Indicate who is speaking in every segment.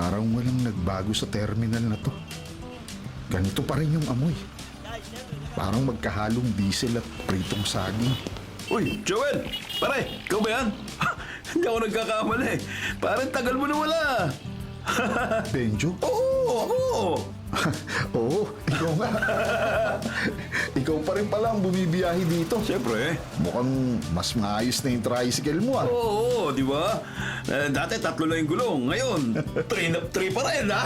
Speaker 1: Parang walang nagbago sa terminal na to. Ganito pa rin yung amoy. Parang magkahalong diesel at pritong saging.
Speaker 2: Uy, Joel! Pare, ikaw ba yan? Hindi ako nagkakamali. Parang tagal mo na wala.
Speaker 1: Benjo?
Speaker 2: Oo, ako.
Speaker 1: Oo, ikaw nga. Ikaw pa rin pala ang bumibiyahe dito.
Speaker 2: Siyempre.
Speaker 1: Mukhang mas maayos na yung tricycle mo ah.
Speaker 2: Oo, di ba? Dati 3 lang yung gulong. Ngayon, 3 pa rin, ha?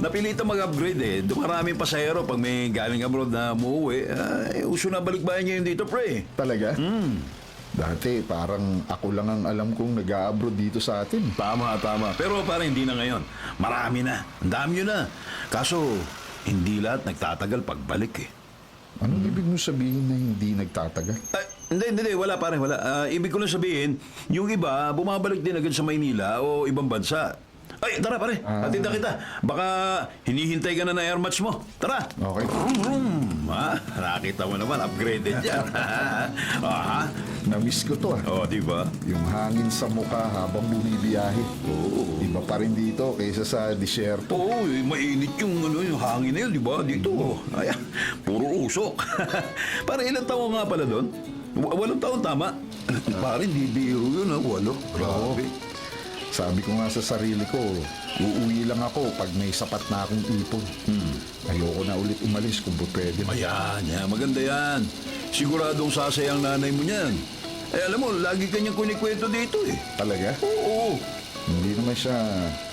Speaker 2: Napilitan mag-upgrade eh. Dumaraming pasahero pag may galing abroad na umuwi. Uso na balikbayan ngayon dito, pre.
Speaker 1: Talaga? Dati parang ako lang ang alam kong nag-a-abroad dito sa atin.
Speaker 2: Tama. Pero parang hindi na ngayon. Marami na. Ang dami yun na. Kaso, hindi lahat nagtatagal pagbalik eh.
Speaker 1: Anong ibig mo sabihin na hindi nagtatagal?
Speaker 2: Hindi. Wala pare, wala. Ibig ko lang sabihin, yung iba, bumabalik din agad sa Maynila o ibang bansa. Ay, tara pare, atid na kita. Baka hinihintay ka na na air match mo. Tara.
Speaker 1: Okay.
Speaker 2: Nakita mo naman, upgraded yan.
Speaker 1: Na-miss ko to ah.
Speaker 2: Di ba?
Speaker 1: Yung hangin sa mukha habang bumibiyahe.
Speaker 2: Oo.
Speaker 1: Iba pa rin dito kaysa sa disyerto.
Speaker 2: Oo, mainit yung hangin na yun, di ba? Dito, ayan, puro usok. Pare, ilang taon nga pala doon? 8 taon, tama? Pare, hindi biro yun, 8. Grabe.
Speaker 1: Sabi ko nga sa sarili ko, uuwi lang ako pag may sapat na akong ipon. Ayoko na ulit umalis kung pwede.
Speaker 2: Ayan, maganda yan. Siguradong sasayang nanay mo niyan. Alam mo, lagi kanyang kunikwento dito eh.
Speaker 1: Talaga?
Speaker 2: Oo.
Speaker 1: Hindi naman siya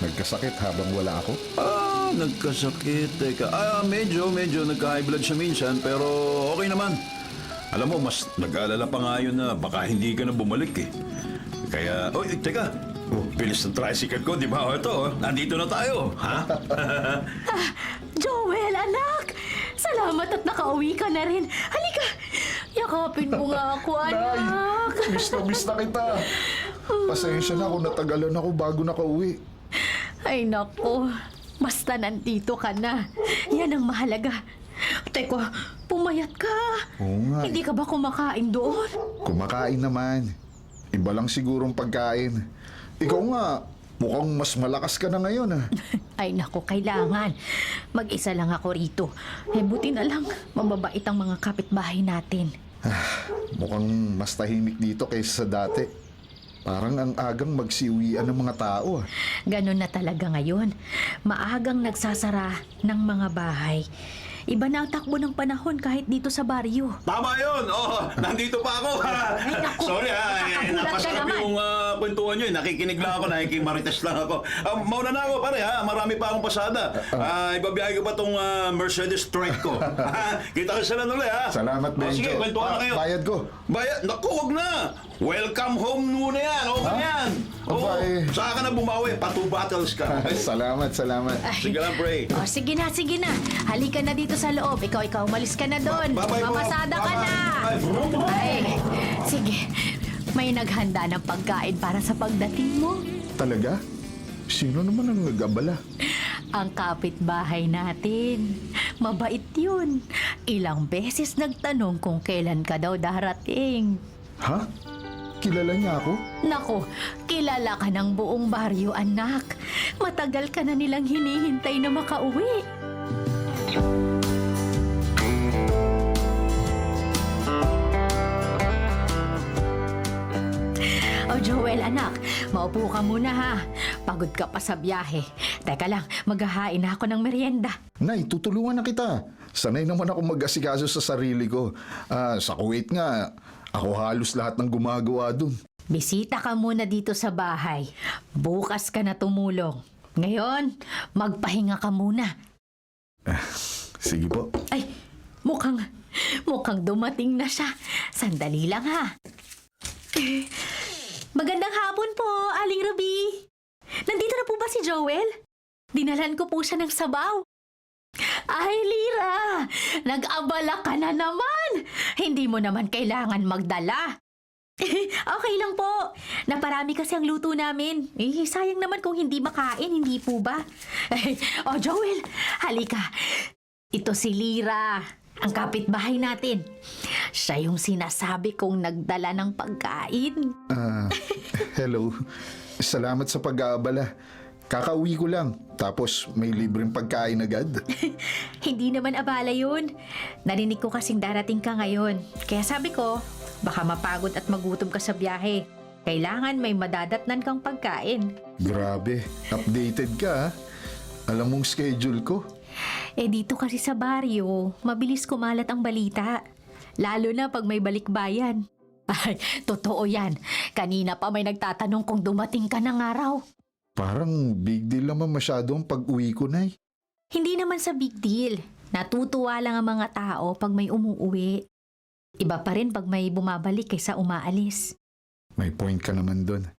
Speaker 1: nagkasakit habang wala ako.
Speaker 2: Nagkasakit. Teka, medyo nagka-high blood siya minsan, pero okay naman. Alam mo, mas nag-aalala pa nga yun na baka hindi ka na bumalik eh. Kaya, teka. Bilis ng tricycle ko, di ba? Ito, nandito na tayo, ha?
Speaker 3: Joel, anak! Salamat at nakauwi ka na rin. Halika, yakapin mo nga ako, anak.
Speaker 1: Miss na kita. Pasensya na kung natagalan ako bago nakauwi.
Speaker 3: Ay, naku. Basta nandito ka na. Yan ang mahalaga. Teko, pumayat ka.
Speaker 1: Oo nga.
Speaker 3: Hindi ka ba kumakain doon?
Speaker 1: Kumakain naman. Iba lang sigurong pagkain. Ikaw nga, mukhang mas malakas ka na ngayon ah.
Speaker 3: Ay, naku, kailangan. Mag-isa lang ako rito. Buti na lang, mababait ang mga kapitbahay natin.
Speaker 1: Mukhang mas tahimik dito kaysa sa dati. Parang ang agang magsiuwian ng mga tao ah.
Speaker 3: Ganun na talaga ngayon. Maagang nagsasara ng mga bahay. Iba na ang takbo ng panahon kahit dito sa baryo.
Speaker 2: Tama yun! Nandito pa ako!
Speaker 3: Ay, naku,
Speaker 2: Sorry
Speaker 3: nakakagulat ka
Speaker 2: napasarap
Speaker 3: naman.
Speaker 2: yung kwentuhan nyo. Nakikinig lang ako, nakikimarites lang ako. Mauna na ako pare ha, marami pa akong pasada. Ibabiyahe ko pa tong Mercedes Strike ko. Kita ko sila ulit ha.
Speaker 1: Salamat, Benjo.
Speaker 2: Sige, kwentuhan na kayo.
Speaker 1: Bayad ko.
Speaker 2: Bayad? Naku, wag na! Welcome home muna yan! Okay na yan!
Speaker 1: Bye.
Speaker 2: Saka ka na bumawi, pa 2 bottles ka.
Speaker 1: Salamat.
Speaker 2: Sige lang, pre.
Speaker 3: Sige na. Halika na dito sa loob. Ikaw, umalis ka na doon.
Speaker 2: Bye-bye po.
Speaker 3: Mamasada ka na.
Speaker 2: Bye-bye.
Speaker 3: Ay, sige. May naghanda ng pagkain para sa pagdating mo.
Speaker 1: Talaga? Sino naman ang nag-abala?
Speaker 3: Ang kapitbahay natin. Mabait yun. Ilang beses nagtanong kung kailan ka daw darating.
Speaker 1: Ha? Kilala niya ako?
Speaker 3: Nako, kilala ka ng buong baryo, anak. Matagal ka na nilang hinihintay na makauwi. Joel, anak, maupo ka muna ha. Pagod ka pa sa biyahe. Teka lang, maghahain na ako ng merienda.
Speaker 1: Nay, tutulungan na kita. Sanay naman ako mag-asikaso sa sarili ko. Sa Kuwait nga, ako halos lahat ng gumagawa dun.
Speaker 3: Bisita ka muna dito sa bahay. Bukas ka na tumulong. Ngayon, magpahinga ka muna.
Speaker 1: Sige po.
Speaker 3: Ay, mukhang dumating na siya. Sandali lang ha. Magandang hapon po, Aling Ruby. Nandito na po ba si Joel? Dinalhan ko po siya ng sabaw. Ay, Lira! Nag-abala ka na naman! Hindi mo naman kailangan magdala. Okay lang po. Naparami kasi ang luto namin. Sayang naman kung hindi makain, hindi po ba? Joel, halika. Ito si Lira, ang kapitbahay natin. Siya yung sinasabi kong nagdala ng pagkain.
Speaker 1: Hello. Salamat sa pag-aabala. Kakauwi ko lang, tapos may libreng pagkain agad.
Speaker 3: Hindi naman abala yun. Narinig ko kasing darating ka ngayon. Kaya sabi ko, baka mapagod at magutom ka sa biyahe. Kailangan may madadatnan kang pagkain.
Speaker 1: Grabe, updated ka ha? Alam mong schedule ko.
Speaker 3: Eh dito kasi sa baryo, mabilis kumalat ang balita. Lalo na pag may balikbayan. Ay, totoo yan. Kanina pa may nagtatanong kung dumating ka ng araw.
Speaker 1: Parang big deal naman masyado ang pag-uwi ko, Nay.
Speaker 3: Hindi naman sa big deal. Natutuwa lang ang mga tao pag may umuuwi. Iba pa rin pag may bumabalik kaysa umaalis.
Speaker 1: May point ka naman doon.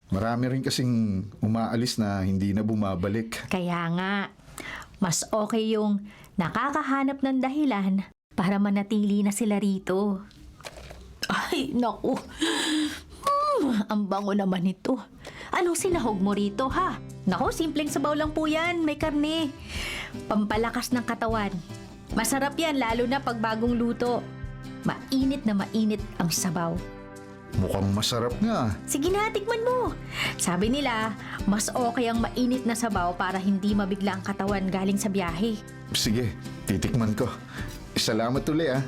Speaker 1: Marami rin kasing umaalis na hindi na bumabalik.
Speaker 3: Kaya nga, mas okay yung nakakahanap ng dahilan para manatili na sila rito. Ay, naku. Ang bango naman ito. Anong sinahog mo rito, ha? Naku, simpleng sabaw lang po yan. May karne. Pampalakas ng katawan. Masarap yan, lalo na pag bagong luto. Mainit na mainit ang sabaw.
Speaker 1: Mukhang masarap nga.
Speaker 3: Sige na, tikman mo. Sabi nila, mas okay ang mainit na sabaw para hindi mabigla ang katawan galing sa biyahe.
Speaker 1: Sige, titikman ko. Salamat uli ah.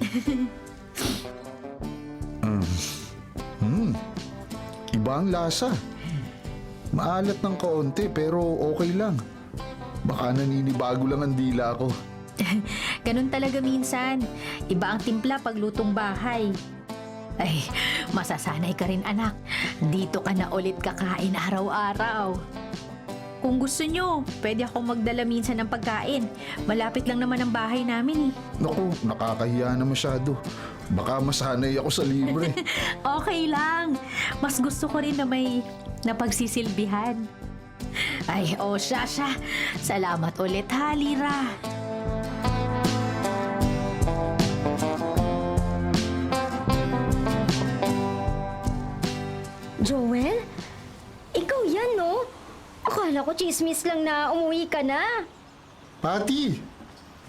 Speaker 1: Iba ang lasa. Maalat ng kaunti pero okay lang. Baka naninibago lang ang dila ko.
Speaker 3: Ganun talaga minsan. Iba ang timpla pag lutong bahay. Ay, masasanay ka rin anak. Dito ka na ulit kakain araw-araw. Kung gusto nyo, pwede akong magdala minsan ng pagkain. Malapit lang naman ang bahay namin eh.
Speaker 1: Naku, nakakahiya na masyado. Baka masanay ako sa libre.
Speaker 3: Okay lang. Mas gusto ko rin na may napagsisilbihan. Ay, siya. Salamat ulit ha, Lira.
Speaker 4: Joel? Ikaw yan, no? Akala ko chismis lang na umuwi ka na.
Speaker 1: Pati!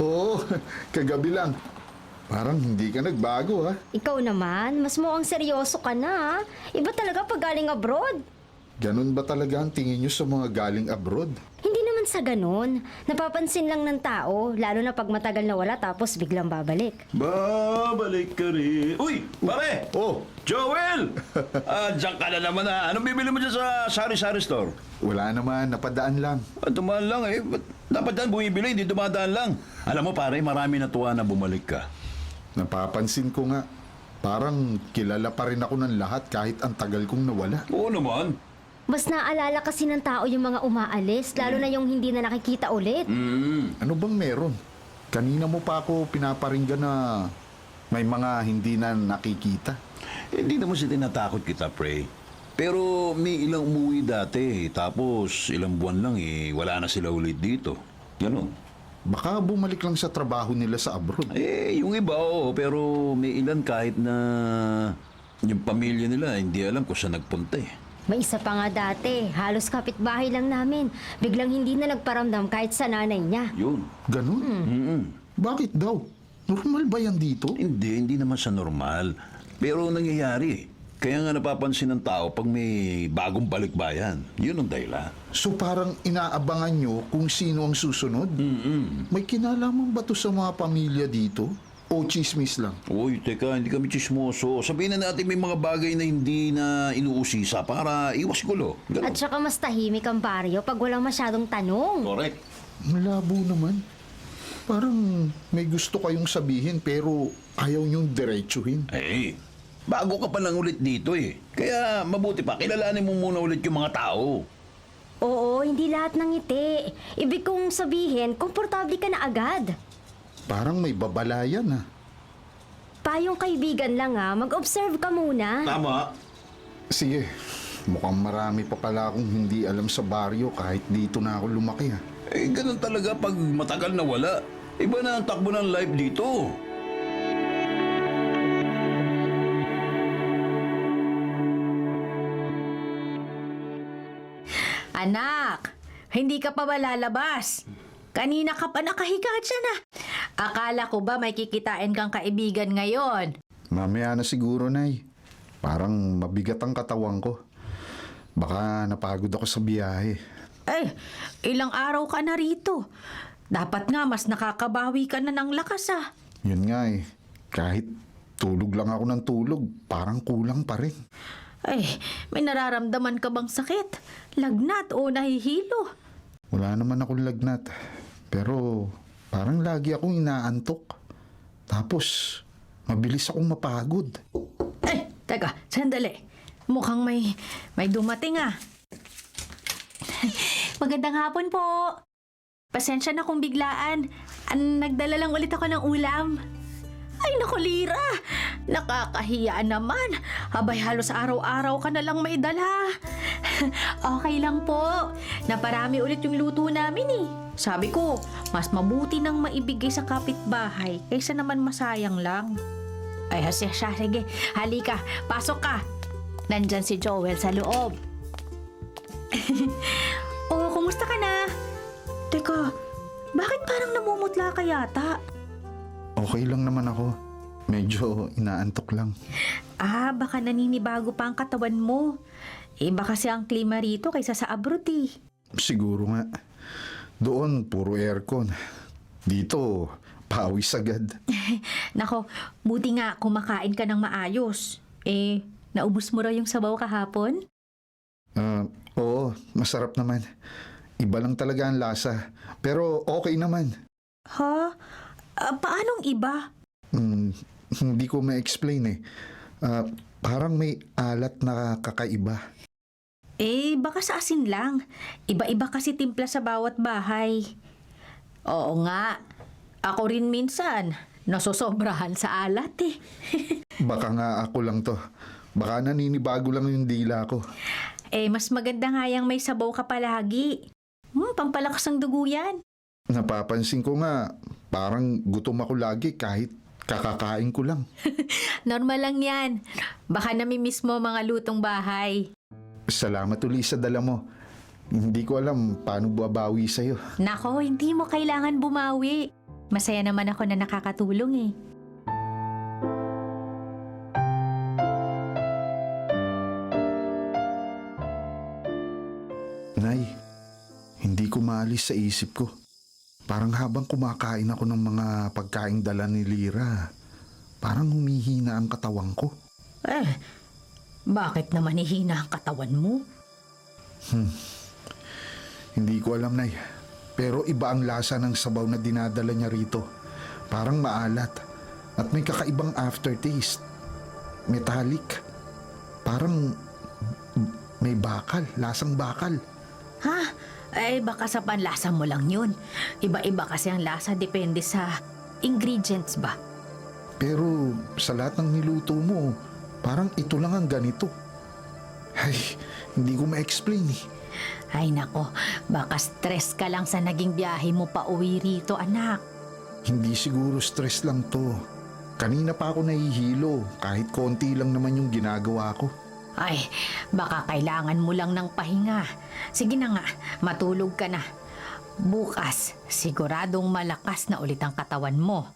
Speaker 1: Oo, kagabi lang. Parang hindi ka nagbago ha.
Speaker 4: Ikaw naman, mas mukhang seryoso ka na, ha? Iba talaga pag galing abroad.
Speaker 1: Ganun ba talaga ang tingin nyo sa mga galing abroad?
Speaker 4: Hindi naman sa ganun. Napapansin lang ng tao, lalo na pag matagal na wala tapos biglang babalik.
Speaker 2: Babalik ka rin. Uy, pare!
Speaker 1: Oh,
Speaker 2: Joel! Diyan ka na naman ha. Anong bibili mo dyan sa sari-sari store?
Speaker 1: wala naman, napadaan lang.
Speaker 2: Dumaan lang eh. Ba't dapat dyan bumibili, hindi dumadaan lang. Alam mo pare, marami natuwa na bumalik ka.
Speaker 1: Napapansin ko nga, parang kilala pa rin ako ng lahat kahit ang tagal kong nawala.
Speaker 2: Oo naman.
Speaker 4: Mas naalala kasi ng tao yung mga umaalis, lalo na yung hindi na nakikita ulit.
Speaker 1: Ano bang meron? Kanina mo pa ako pinaparinggan na may mga hindi na nakikita.
Speaker 2: Hindi naman si tinatakot kita, pre. Pero may ilang umuwi dati, tapos ilang buwan lang wala na sila ulit dito. Ganon.
Speaker 1: Baka bumalik lang sa trabaho nila sa abroad.
Speaker 2: Yung iba oo, pero may ilan kahit na yung pamilya nila hindi alam kung saan nagpunta eh.
Speaker 4: May isa pa nga dati, halos kapitbahay lang namin. Biglang hindi na nagparamdam kahit sa nanay niya.
Speaker 2: Yun.
Speaker 1: Ganun? Bakit daw? Normal ba yan dito?
Speaker 2: Hindi naman sa normal. Pero nangyayari. Kaya nga napapansin ng tao pag may bagong balikbayan. Yun ang dahilan.
Speaker 1: So parang inaabangan nyo kung sino ang susunod? May kinalaman ba to sa mga pamilya dito? O chismis lang?
Speaker 2: Uy, teka, hindi kami chismoso. Sabihin na natin may mga bagay na hindi na inuusisa para iwas gulo. Ganun.
Speaker 4: At saka mas tahimik ang baryo pag walang masyadong tanong.
Speaker 2: Correct.
Speaker 1: Malabo naman. Parang may gusto kayong sabihin pero ayaw nyong diretsuhin.
Speaker 2: Bago ka pa lang ulit dito eh. Kaya mabuti pa, kilalanin mo muna ulit yung mga tao.
Speaker 4: Oo, hindi lahat ng ngiti. Ibig kong sabihin, komportable ka na agad.
Speaker 1: Parang may babalayan ah.
Speaker 4: Payong kaibigan lang ha, mag-observe ka muna.
Speaker 2: Tama.
Speaker 1: Sige, mukhang marami pa pala akong hindi alam sa baryo kahit dito na ako lumaki ah.
Speaker 2: Ganun talaga pag matagal na wala. Iba na ang takbo ng life dito.
Speaker 3: Anak, hindi ka pa ba lalabas? Kanina ka pa nakahiga dyan ah. Akala ko ba may kikitain kang kaibigan ngayon?
Speaker 1: Mamaya na siguro, Nay. Parang mabigat ang katawan ko. Baka napagod ako sa biyahe.
Speaker 3: Ilang araw ka na rito. Dapat nga mas nakakabawi ka na ng lakas
Speaker 1: Yun nga eh. Kahit tulog lang ako ng tulog, parang kulang pa rin.
Speaker 3: May nararamdaman ka bang sakit? Lagnat o nahihilo?
Speaker 1: Wala naman akong lagnat. Pero parang lagi akong inaantok. Tapos, mabilis akong mapagod.
Speaker 3: Teka, sandali. Mukhang may dumating Magandang hapon po. Pasensya na kung biglaan. Nagdala lang ulit ako ng ulam. Ay, naku, Lira. Nakakahiya naman. Abay, halos araw-araw ka na lang may dala. Okay lang po. Naparami ulit yung luto namin Sabi ko, mas mabuti nang maibigay sa kapitbahay kaysa naman masayang lang. Ay, sige. Halika, pasok ka. Nandyan si Joel sa loob. Oh, kumusta ka na? Teka, bakit parang namumutla ka yata?
Speaker 1: Okay lang naman ako. Medyo inaantok lang.
Speaker 3: Baka naninibago pa ang katawan mo. Iba kasi ang klima rito kaysa sa abroad
Speaker 1: Siguro nga. Doon, puro aircon. Dito, pawis agad.
Speaker 3: Nako, buti nga kumakain ka ng maayos. Naubos mo raw yung sabaw kahapon?
Speaker 1: Oo, masarap naman. Iba lang talaga ang lasa. Pero okay naman.
Speaker 3: Ha? Paanong iba?
Speaker 1: Hindi ko ma-explain parang may alat na kakaiba.
Speaker 3: Baka sa asin lang. Iba-iba kasi timpla sa bawat bahay. Oo nga. Ako rin minsan, nasosobrahan sa alat
Speaker 1: Baka nga ako lang to. Baka naninibago lang yung dila ko.
Speaker 3: Mas maganda nga yung may sabaw ka palagi. Pampalakas ng dugo yan.
Speaker 1: Napapansin ko nga, parang gutom ako lagi kahit kakakain ko lang.
Speaker 3: Normal lang yan. Baka namimiss mo mga lutong bahay.
Speaker 1: Salamat uli sa dala mo. Hindi ko alam paano bumabawi sa'yo.
Speaker 3: Nako, hindi mo kailangan bumawi. Masaya naman ako na nakakatulong
Speaker 1: Nay, hindi ko maalis sa isip ko. Parang habang kumakain ako ng mga pagkaing dala ni Lira, parang humihina ang katawan ko.
Speaker 3: Bakit naman hihina ang katawan mo?
Speaker 1: Hindi ko alam, Nay. Pero iba ang lasa ng sabaw na dinadala niya rito. Parang maalat. At may kakaibang aftertaste. Metallic. Parang may bakal. Lasang bakal.
Speaker 3: Baka sa panlasa mo lang yun. Iba-iba kasi ang lasa depende sa ingredients ba?
Speaker 1: Pero sa lahat ng niluto mo, parang ito lang ang ganito. Ay, hindi ko ma-explain
Speaker 3: Ay nako, baka stress ka lang sa naging biyahe mo pa uwi rito, anak.
Speaker 1: Hindi siguro stress lang to. Kanina pa ako nahihilo, kahit konti lang naman yung ginagawa ko.
Speaker 3: Ay, baka kailangan mo lang ng pahinga. Sige na nga, matulog ka na. Bukas, siguradong malakas na ulit ang katawan mo.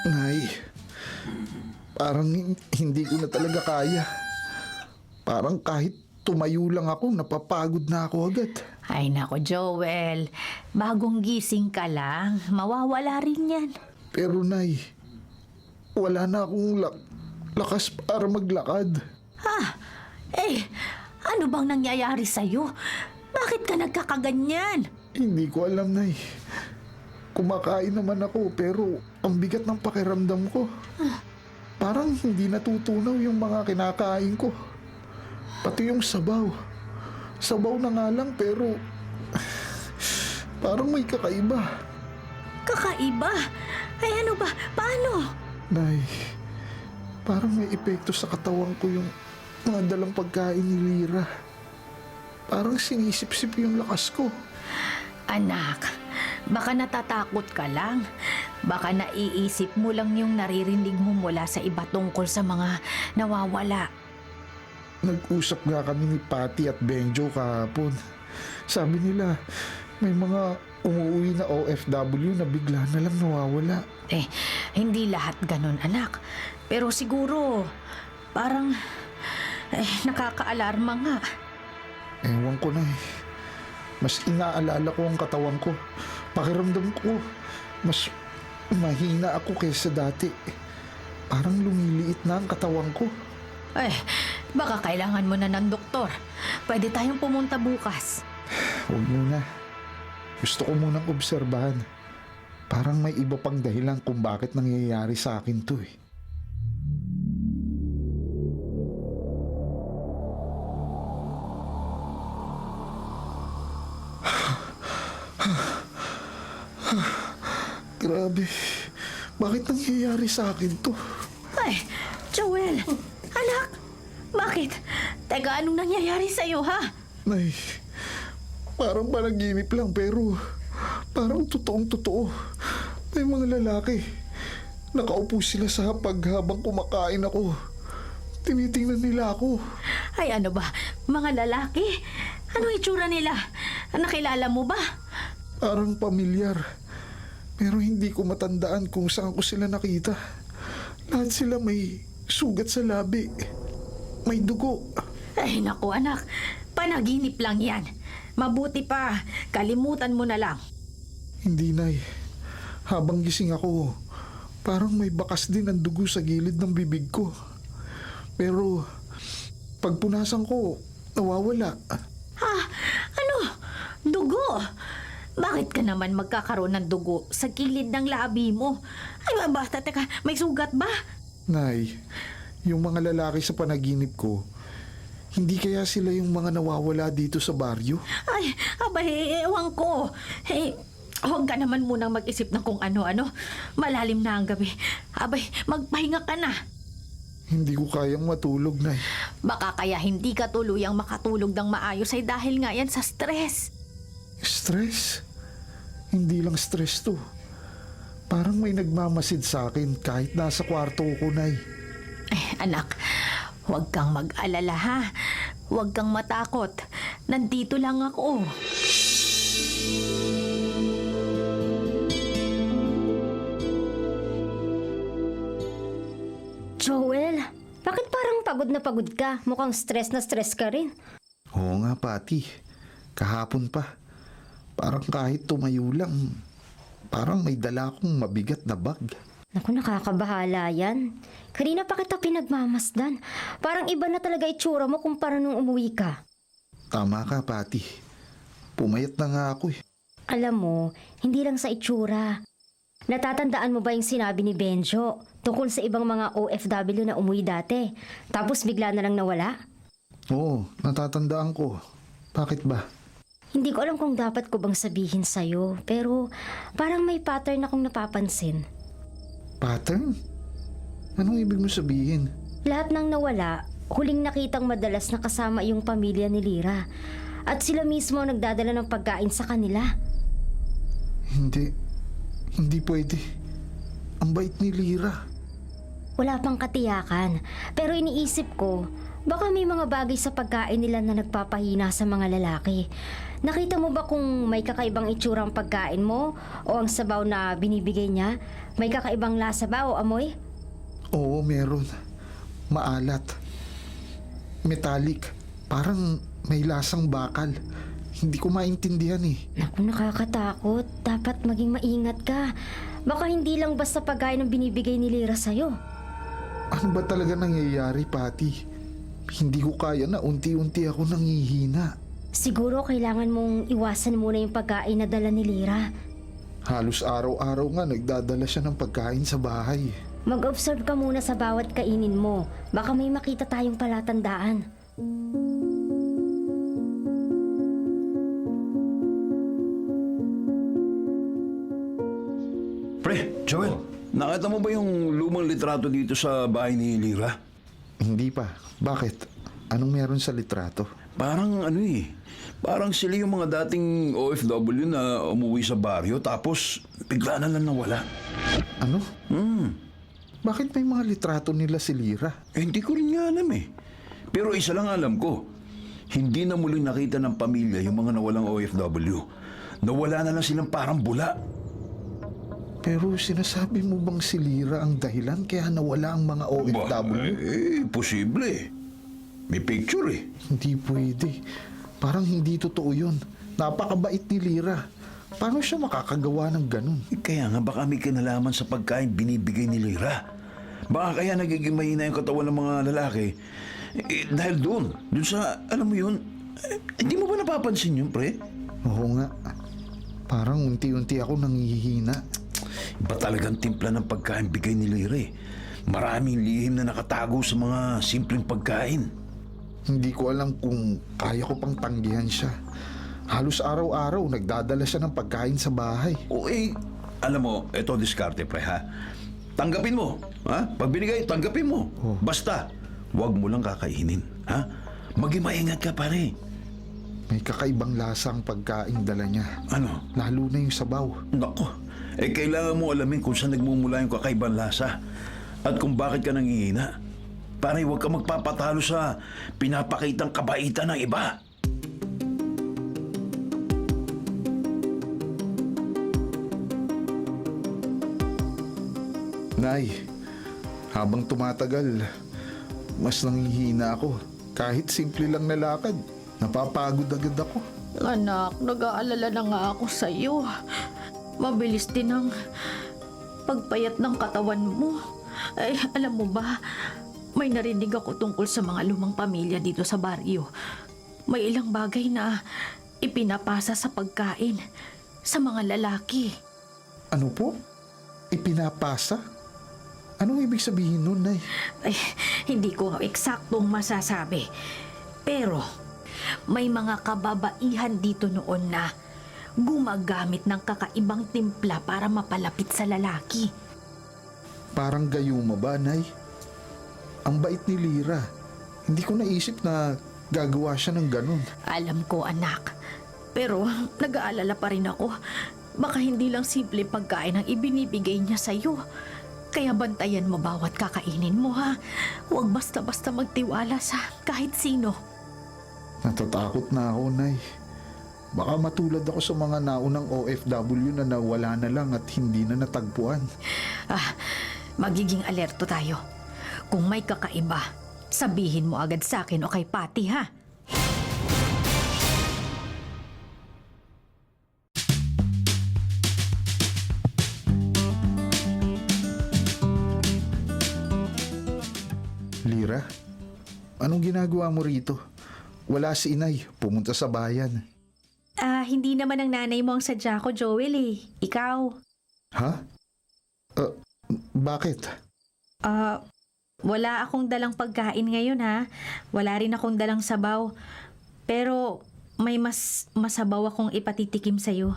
Speaker 1: Nay, parang hindi ko na talaga kaya. Parang kahit tumayo lang ako, napapagod na ako agad.
Speaker 3: Ay nako, Joel. Bagong gising ka lang. Mawawala rin yan.
Speaker 1: Pero Nay, wala na akong lakas para maglakad.
Speaker 3: Ano bang nangyayari sa'yo? Bakit ka nagkakaganyan?
Speaker 1: Hindi ko alam, Nay. Kumakain naman ako pero ang bigat ng pakiramdam ko. Parang hindi natutunaw yung mga kinakain ko. Pati yung sabaw. Sabaw na nga lang pero parang may kakaiba.
Speaker 3: Kakaiba? Ay ano ba? Paano?
Speaker 1: Nay, parang may epekto sa katawan ko yung mga dalang pagkain ni Lira. Parang sinisip-sip yung lakas ko.
Speaker 3: Anak, baka natatakot ka lang. Baka naiisip mo lang yung naririnig mo mula sa iba tungkol sa mga nawawala.
Speaker 1: Nag-usap nga kami ni Patty at Benjo kahapon. Sabi nila, may mga umuwi na OFW na bigla na lang nawawala.
Speaker 3: Hindi lahat ganun, anak. Pero siguro, parang nakakaalarma nga.
Speaker 1: Ewan ko na eh. Mas inaalala ko ang katawan ko. Pakiramdam ko, mas mahina ako kaysa dati. Parang lumiliit na ang katawan ko.
Speaker 3: Baka kailangan mo na ng doktor. Pwede tayong pumunta bukas.
Speaker 1: Huwag muna. Gusto ko munang obserbahan. Parang may iba pang dahilan kung bakit nangyayari sa akin to eh. Grabe. Bakit nangyayari sa akin to?
Speaker 3: Joel! Anak! Bakit? Teka, anong nangyayari sa'yo, ha?
Speaker 1: Nay, parang panaginip lang pero parang totoong-totoo. May mga lalaki. Nakaupo sila sa hapag habang kumakain ako. Tinitingnan nila ako.
Speaker 3: Ay, ano ba? Mga lalaki? Anong itsura nila? Nakilala mo ba?
Speaker 1: Parang pamilyar. Pero hindi ko matandaan kung saan ko sila nakita. Lahat sila may sugat sa labi. May dugo.
Speaker 3: Ay, naku anak. Panaginip lang yan. Mabuti pa, kalimutan mo na lang.
Speaker 1: Hindi, Nay. Habang gising ako, parang may bakas din ang dugo sa gilid ng bibig ko. Pero pagpunasan ko, nawawala.
Speaker 3: Ha? Ano? Dugo? Bakit ka naman magkakaroon ng dugo sa gilid ng labi mo? Ay, basta, teka, may sugat ba?
Speaker 1: Nay, yung mga lalaki sa panaginip ko, hindi kaya sila yung mga nawawala dito sa baryo?
Speaker 3: Ay, abay, ewan ko. Huwag ka naman munang mag-isip ng kung ano-ano. Malalim na ang gabi. Abay, magpahinga ka na.
Speaker 1: Hindi ko kayang matulog, Nay.
Speaker 3: Baka kaya hindi ka tuluyang makatulog ng maayos ay dahil nga yan sa stress.
Speaker 1: Stress? Hindi lang stress to. Parang may nagmamasid sa akin kahit nasa kwarto ko, Nay.
Speaker 3: Anak, huwag kang mag-alala ha. Huwag kang matakot. Nandito lang ako.
Speaker 4: Joel, bakit parang pagod na pagod ka? Mukhang stress na stress ka rin.
Speaker 1: Oo nga, Pati. Kahapon pa. Parang kahit tumayo lang, parang may dala akong mabigat na bag.
Speaker 4: Naku, nakakabahala yan. Kanina pa kita pinagmamasdan. Parang iba na talaga itsura mo kumpara nung umuwi ka.
Speaker 1: Tama ka, Pati. Pumayat na nga ako eh.
Speaker 4: Alam mo, hindi lang sa itsura. Natatandaan mo ba yung sinabi ni Benjo tungkol sa ibang mga OFW na umuwi dati, tapos bigla na lang nawala?
Speaker 1: Oo, natatandaan ko. Bakit ba?
Speaker 4: Hindi ko alam kung dapat ko bang sabihin sa'yo, pero parang may pattern akong napapansin.
Speaker 1: Pattern? Anong ibig mo sabihin?
Speaker 4: Lahat ng nawala, huling nakitang madalas na kasama yung pamilya ni Lira. At sila mismo ang nagdadala ng pagkain sa kanila.
Speaker 1: Hindi pwede. Ang bait ni Lira.
Speaker 4: Wala pang katiyakan, pero iniisip ko, baka may mga bagay sa pagkain nila na nagpapahina sa mga lalaki. Nakita mo ba kung may kakaibang itsura ang pagkain mo o ang sabaw na binibigay niya? May kakaibang lasa ba o amoy?
Speaker 1: Oo, meron. Maalat. Metallic. Parang may lasang bakal. Hindi ko maintindihan eh.
Speaker 4: Naku, nakakatakot. Dapat maging maingat ka. Baka hindi lang basta pagkain ang binibigay ni Lira sa'yo.
Speaker 1: Ano ba talaga nangyayari, Pati? Hindi ko kaya na unti-unti ako nangihina.
Speaker 4: Siguro kailangan mong iwasan muna yung pagkain na dala ni Lira.
Speaker 1: Halos araw-araw nga nagdadala siya ng pagkain sa bahay.
Speaker 4: Mag-observe ka muna sa bawat kainin mo. Baka may makita tayong palatandaan.
Speaker 2: Pre, Joel, nakita mo ba yung lumang litrato dito sa bahay ni Lira?
Speaker 1: Hindi pa. Bakit? Anong meron sa litrato?
Speaker 2: Parang parang sila yung mga dating OFW na umuwi sa baryo tapos bigla na lang nawala.
Speaker 1: Ano? Bakit may mga litrato nila si Lira?
Speaker 2: Hindi ko rin nga alam eh. Pero isa lang alam ko, hindi na muling nakita ng pamilya yung mga nawalang OFW. nawala na lang silang parang bula.
Speaker 1: Pero sinasabi mo bang si Lira ang dahilan kaya nawala ang mga OFW?
Speaker 2: Posible. May picture eh.
Speaker 1: Hindi pwede. Parang hindi totoo yun. Napakabait ni Lira. Paano siya makakagawa ng ganun?
Speaker 2: Kaya nga baka may kinalaman sa pagkain binibigay ni Lira. Baka kaya nagiging mahina yung katawan ng mga lalaki. Dahil doon sa, alam mo yun, hindi mo ba napapansin yun, pre?
Speaker 1: Oo nga. Parang unti-unti ako nangihina.
Speaker 2: Iba talagang timpla ng pagkain bigay ni Lira eh. Maraming lihim na nakatago sa mga simpleng pagkain.
Speaker 1: Hindi ko alam kung kaya ko pang tanggihan siya. Halos araw-araw nagdadala siya ng pagkain sa bahay.
Speaker 2: O alam mo, eto diskarte pre ha. Tanggapin mo, ha? Pag binigay, tanggapin mo.
Speaker 1: Oh.
Speaker 2: Basta, huwag mo lang kakainin, ha? Maging maingat ka pare.
Speaker 1: May kakaibang lasa ang pagkain dala niya.
Speaker 2: Ano?
Speaker 1: Lalo na yung sabaw.
Speaker 2: Nako, kailangan mo alamin kung saan nagmumula yung kakaibang lasa at kung bakit ka nangihina. Para huwag ka magpapatalo sa pinapakitang kabaitan ng iba.
Speaker 1: Nay, habang tumatagal, mas nangihina ako. Kahit simple lang na lakad, napapagod agad ako.
Speaker 3: Anak, nag-aalala na nga ako sa'yo. Mabilis din ang pagpayat ng katawan mo. Ay, alam mo ba, may narinig ako tungkol sa mga lumang pamilya dito sa baryo. May ilang bagay na ipinapasa sa pagkain sa mga lalaki.
Speaker 1: Ano po? Ipinapasa? Anong ibig sabihin nun, Nay?
Speaker 3: Ay, hindi ko eksaktong masasabi. Pero, may mga kababaihan dito noon na gumagamit ng kakaibang timpla para mapalapit sa lalaki.
Speaker 1: Parang gayuma ba, Nay? Ang bait ni Lira. Hindi ko naisip na gagawa siya ng ganun.
Speaker 3: Alam ko, anak. Pero, nag-aalala pa rin ako. Baka hindi lang simple pagkain ang ibinibigay niya sa'yo. Kaya bantayan mo bawat kakainin mo, ha? Huwag basta-basta magtiwala sa kahit sino.
Speaker 1: Natatakot na ako, Nay. Baka matulad ako sa mga naunang OFW na nawala na lang at hindi na natagpuan.
Speaker 3: Magiging alerto tayo. Kung may kakaiba, sabihin mo agad sa akin o kay Patty, ha?
Speaker 1: Lira, anong ginagawa mo rito? Wala si Inay, pumunta sa bayan.
Speaker 3: Hindi naman ang nanay mo ang sadya ko, Joel, eh. Ikaw.
Speaker 1: Ha? Bakit?
Speaker 3: Wala akong dalang pagkain ngayon, ha? Wala rin akong dalang sabaw. Pero may mas masabaw akong ipatitikim sa'yo.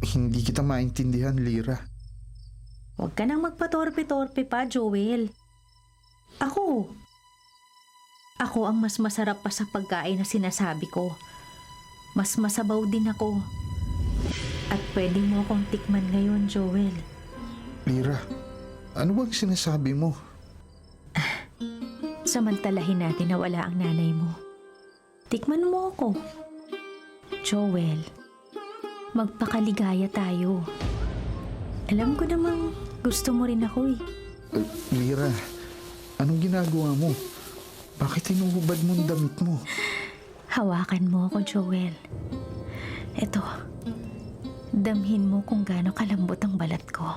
Speaker 1: Hindi kita maintindihan, Lira.
Speaker 3: Huwag ka nang magpatorpe-torpe pa, Joel. Ako ang mas masarap pa sa pagkain na sinasabi ko. Mas masabaw din ako. At pwede mo akong tikman ngayon, Joel.
Speaker 1: Lira, ano bang sinasabi mo?
Speaker 3: Samantalahin natin na wala ang nanay mo. Tikman mo ako. Joel, magpakaligaya tayo. Alam ko namang gusto mo rin ako eh.
Speaker 1: Lira, anong ginagawa mo? Bakit hinuhubad mo ang damit mo?
Speaker 3: Hawakan mo ako, Joel. Eto, damhin mo kung gaano kalambot ang balat ko.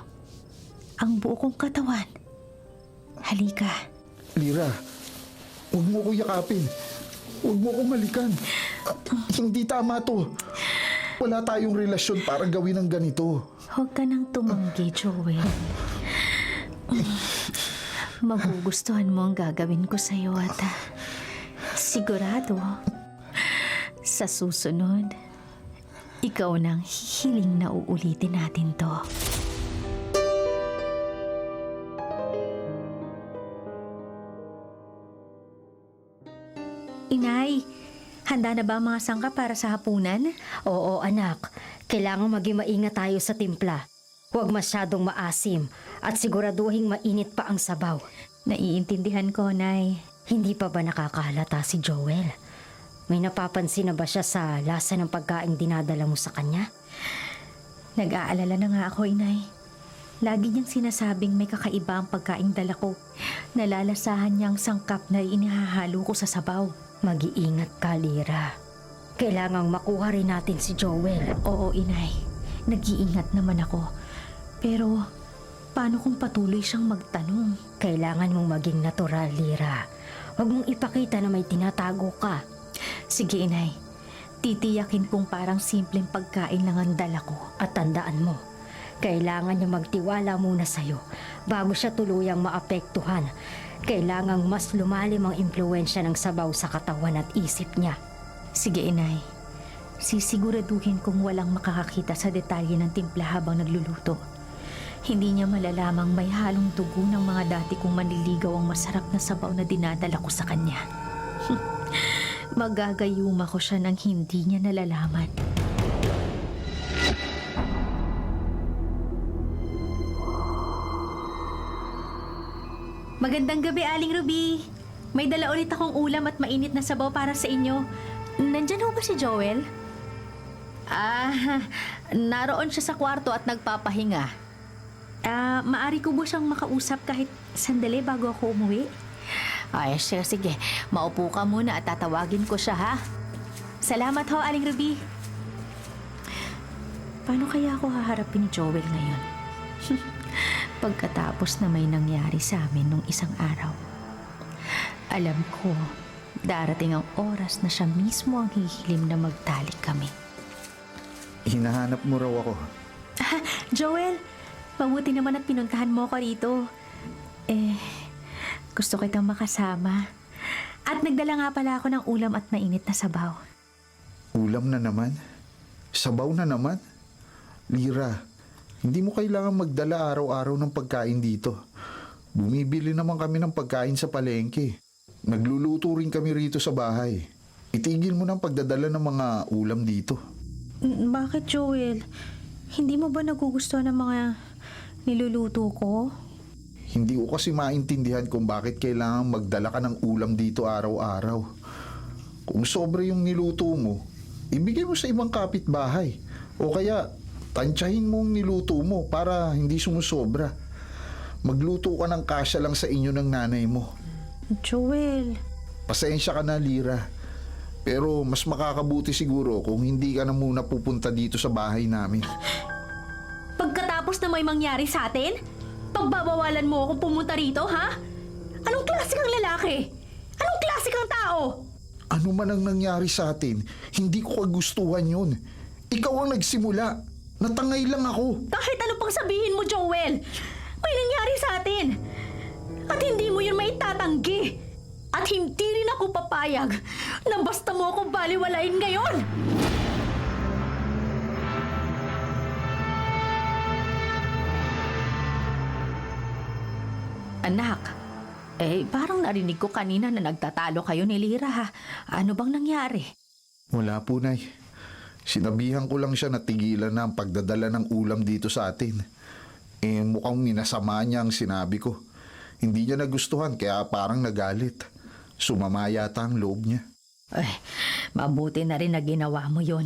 Speaker 3: Ang buo kong katawan. Halika.
Speaker 1: Lira, huwag mo ko yakapin. Huwag mo ko malikan. Hindi tama to. Wala tayong relasyon para gawin ng ganito.
Speaker 3: Huwag ka nang tumanggi, Joel. Magugustuhan mo ang gagawin ko sa'yo at sigurado, sa susunod, ikaw nang hiling na uulitin natin to. Inay, handa na ba ang mga sangka para sa hapunan?
Speaker 4: Oo, anak. Kailangan maging maingat tayo sa timpla. Huwag masyadong maasim at siguraduhin mainit pa ang sabaw.
Speaker 3: Naiintindihan ko, Nay.
Speaker 4: Hindi pa ba nakakahalata si Joel? May napapansin na ba siya sa lasa ng pagkain dinadala mo sa kanya?
Speaker 3: Nag-aalala na nga ako, inay. Lagi niyang sinasabing may kakaiba ang pagkaing dala ko. Nalalasahan niya ang sangkap na inihahalo ko sa sabaw.
Speaker 4: Mag-iingat ka, Lira. Kailangang makuha rin natin si Joel.
Speaker 3: Oo, inay. Nag-iingat naman ako. Pero, paano kung patuloy siyang magtanong?
Speaker 4: Kailangan mong maging natural, Lira. Huwag mong ipakita na may tinatago ka.
Speaker 3: Sige, inay. Titiyakin kong parang simpleng pagkain lang ang dala ko.
Speaker 4: At tandaan mo, kailangan niya magtiwala muna sa'yo bago siya tuluyang maapektuhan. Kailangang mas lumalim ang impluensya ng sabaw sa katawan at isip niya.
Speaker 3: Sige, inay. Sisiguraduhin kong walang makakakita sa detalye ng timpla habang nagluluto. Hindi niya malalamang may halong dugo ng mga dati kong manliligaw ang masarap na sabaw na dinadala ko sa kanya. Magagayuma ko siya nang hindi niya nalalaman. Magandang gabi, Aling Ruby. May dala ulit akong ulam at mainit na sabaw para sa inyo. Nandyan ho ba si Joel? Naroon siya sa kwarto at nagpapahinga. Maari ko ba siyang makausap kahit sandali bago ako umuwi? Ay, sige. Maupo ka muna at tatawagin ko siya, ha? Salamat ho, Aling Ruby. Paano kaya ako haharapin ni Joel ngayon? Pagkatapos na may nangyari sa amin nung isang araw. Alam ko, darating ang oras na siya mismo ang hihilim na magtalik kami.
Speaker 1: Hinahanap mo raw ako.
Speaker 3: Joel, mabuti naman at pinuntahan mo ako rito. Gusto kitang makasama. At nagdala nga pala ako ng ulam at mainit na sabaw.
Speaker 1: Ulam na naman? Sabaw na naman? Lira, hindi mo kailangan magdala araw-araw ng pagkain dito. Bumibili naman kami ng pagkain sa palengke. Nagluluto rin kami rito sa bahay. Itigil mo ng pagdadala ng mga ulam dito.
Speaker 3: Bakit, Joel? Hindi mo ba nagugustuhan ng mga niluluto ko?
Speaker 1: Hindi ko kasi maintindihan kung bakit kailangan magdala ka ng ulam dito araw-araw. Kung sobra yung niluto mo, ibigay mo sa ibang kapitbahay. O kaya, tansyahin mo ang niluto mo para hindi sumusobra. Magluto ka ng kasya lang sa inyo ng nanay mo.
Speaker 3: Joel.
Speaker 1: Pasensya ka na, Lira. Pero mas makakabuti siguro kung hindi ka na muna pupunta dito sa bahay namin.
Speaker 3: Pagkatapos na may mangyari sa atin, pagbabawalan mo akong pumunta rito, ha? Anong klase kang lalaki? Anong klase kang tao?
Speaker 1: Ano man ang nangyari sa atin, hindi ko kagustuhan yun. Ikaw ang nagsimula. Natangay lang ako.
Speaker 3: Kahit ano pang sabihin mo, Joel, may nangyari sa atin. At hindi mo yun maitatanggi. At hindi rin ako papayag na basta mo ako baliwalain ngayon. Anak, parang narinig ko kanina na nagtatalo kayo ni Lira, ha? Ano bang nangyari?
Speaker 1: Wala po, Nay. Sinabihan ko lang siya na tigilan na ang pagdadala ng ulam dito sa atin. Mukhang minasama niya ang sinabi ko. Hindi niya nagustuhan kaya parang nagalit. Sumama yata ang loob niya.
Speaker 3: Mabuti na rin na ginawa mo yon.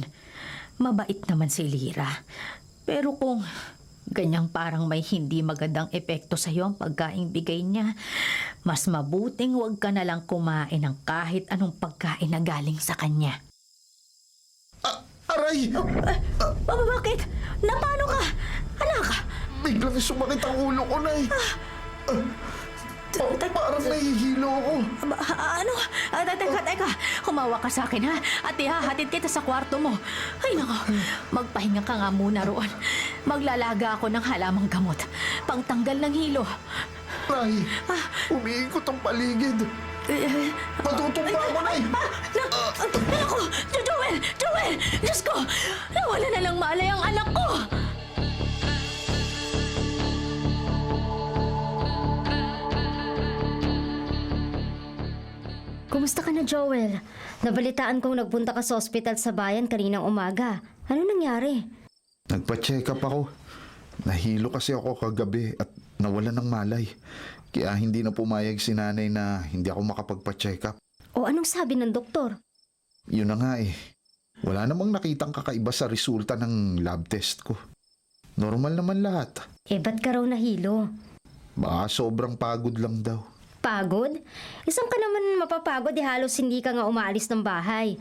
Speaker 3: Mabait naman si Lira. Pero kung ganyang parang may hindi magandang epekto sa iyo ang pagkain bigay niya, mas mabuting huwag ka na lang kumain ng kahit anong pagkain na galing sa kanya.
Speaker 1: Aray!
Speaker 3: Bakit? Napano ka? Anak!
Speaker 1: Biglang sumakit ang ulo ko, Nay. Parang nahihilo ako.
Speaker 3: Ano? Teka. Humawa ka sa akin, ha? At ihahatid kita sa kwarto mo. Ay, nako. Magpahinga ka nga muna roon. Maglalaga ako ng halamang gamot. Pangtanggal ng hilo.
Speaker 1: Nay, umiikot ang paligid. Matutumba ako, Nay.
Speaker 3: Naku! Joel! Diyos ko! Nawala na lang malay ang anak ko!
Speaker 4: Kumusta ka na, Joel? Nabalitaan kong nagpunta ka sa ospital sa bayan kaninang umaga. Ano nangyari?
Speaker 1: Nagpa-check up ako. Nahilo kasi ako kagabi at nawala ng malay. Kaya hindi na pumayag si nanay na hindi ako makapagpa-check up.
Speaker 4: O anong sabi ng doktor?
Speaker 1: Yun na nga eh. Wala namang nakitang kakaiba sa resulta ng lab test ko. Normal naman lahat.
Speaker 4: Ba't ka raw nahilo?
Speaker 1: Baka sobrang pagod lang daw.
Speaker 4: Pagod? Isang ka naman mapapagod halos hindi ka nga umaalis ng bahay.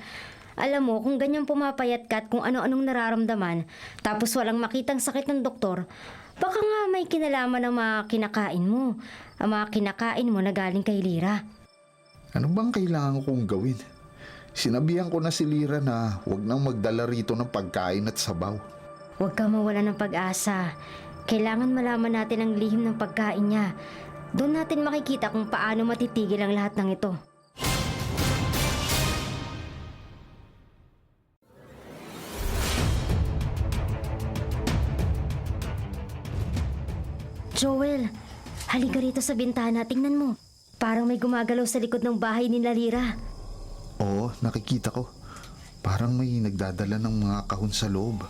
Speaker 4: Alam mo, kung ganyan pumapayat ka at kung ano-anong nararamdaman, tapos walang makitang sakit ng doktor, baka nga may kinalaman ng mga kinakain mo. Ang mga kinakain mo na galing kay Lira.
Speaker 1: Ano bang kailangan kong gawin? Sinabihan ko na si Lira na huwag nang magdala rito ng pagkain at sabaw.
Speaker 4: Huwag ka mawala ng pag-asa. Kailangan malaman natin ang lihim ng pagkain niya. Doon natin makikita kung paano matitigil ang lahat ng ito. Joel, halika rito sa bintana. Tingnan mo. Parang may gumagalaw sa likod ng bahay ni Lira.
Speaker 1: Oo, nakikita ko. Parang may nagdadala ng mga kahon sa loob.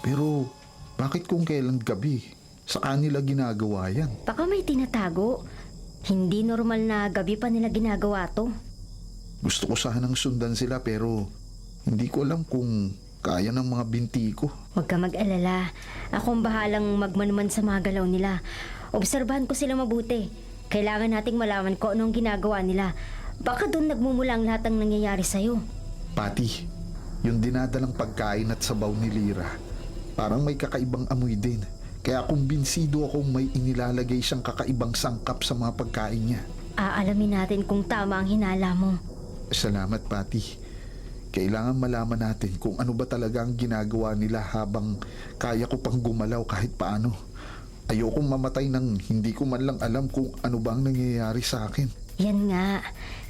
Speaker 1: Pero bakit kung kailan gabi? Sa kanila ginagawa yan?
Speaker 4: Baka may tinatago. Hindi normal na gabi pa nila ginagawa to.
Speaker 1: Gusto ko sanang sundan sila pero hindi ko alam kung kaya ng mga binti ko.
Speaker 4: Huwag ka mag-alala. Akong bahalang magmanuman sa mga galaw nila. Obserbahan ko sila mabuti. Kailangan nating malaman kung anong ginagawa nila. Baka doon nagmumula ang lahat ng nangyayari sa'yo.
Speaker 1: Pati, yung dinadalang pagkain at sabaw ni Lira, parang may kakaibang amoy din. Kaya kumbinsido akong may inilalagay siyang kakaibang sangkap sa mga pagkain niya.
Speaker 4: Aalamin natin kung tama ang hinala mo.
Speaker 1: Salamat, Pati. Kailangan malaman natin kung ano ba talaga ang ginagawa nila habang kaya ko pang gumalaw kahit paano. Ayokong mamatay nang hindi ko man lang alam kung ano bang nangyayari sa akin.
Speaker 4: Yan nga.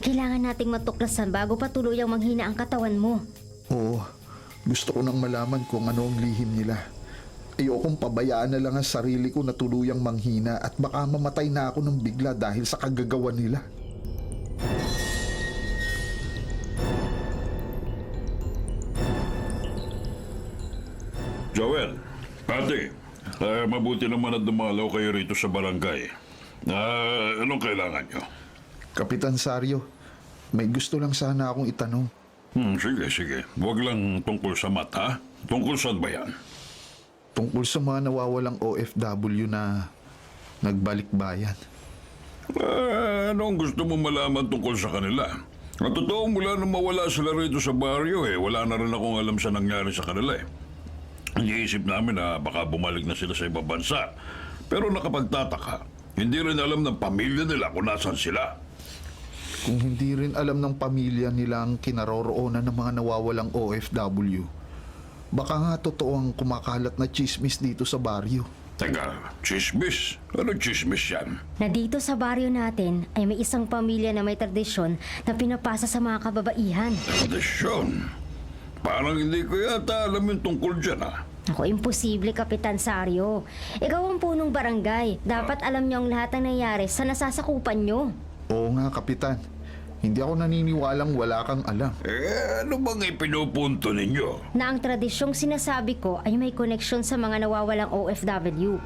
Speaker 4: Kailangan nating matuklasan bago pa tuluyang manghina ang katawan mo.
Speaker 1: Oo, gusto ko nang malaman kung ano ang lihim nila. Ayokong pabayaan na lang ang sarili ko na tuluyang manghina at baka mamatay na ako ng bigla dahil sa kagagawan nila.
Speaker 2: Joel, Pati, mabuti naman at dumalaw kayo rito sa barangay. Anong kailangan nyo?
Speaker 1: Kapitan Saryo, may gusto lang sana akong itanong.
Speaker 2: Sige. Huwag lang tungkol sa mata. Tungkol saan ba yan?
Speaker 1: Tungkol sa mga nawawalang OFW na nagbalik bayan.
Speaker 2: Ano ang gusto mo malaman tungkol sa kanila? Ang totoo, mula nung mawala sila rito sa baryo, wala na rin akong alam sa nangyari sa kanila. Iniisip namin na baka bumalik na sila sa ibang bansa. Pero nakapagtataka, hindi rin alam ng pamilya nila kung nasan sila.
Speaker 1: Kung hindi rin alam ng pamilya nila ang kinaroroonan ng mga nawawalang OFW, baka nga totoo ang kumakalat na chismis dito sa baryo.
Speaker 2: Teka, chismis? Ano chismis yan?
Speaker 4: Na dito sa baryo natin ay may isang pamilya na may tradisyon na pinapasa sa mga kababaihan.
Speaker 2: Tradisyon? Parang hindi ko yata alam yung tungkol dyan,
Speaker 4: Ako, imposible, Kapitan Saryo. Ikaw ang punong barangay. Dapat alam niyo ang lahat ng nangyayari sa nasasakupan niyo.
Speaker 1: Oo nga, Kapitan. Hindi ako naniniwalang wala kang alam.
Speaker 2: Ano bang ipinupunto ninyo?
Speaker 4: Na ang tradisyong sinasabi ko ay may koneksyon sa mga nawawalang OFW.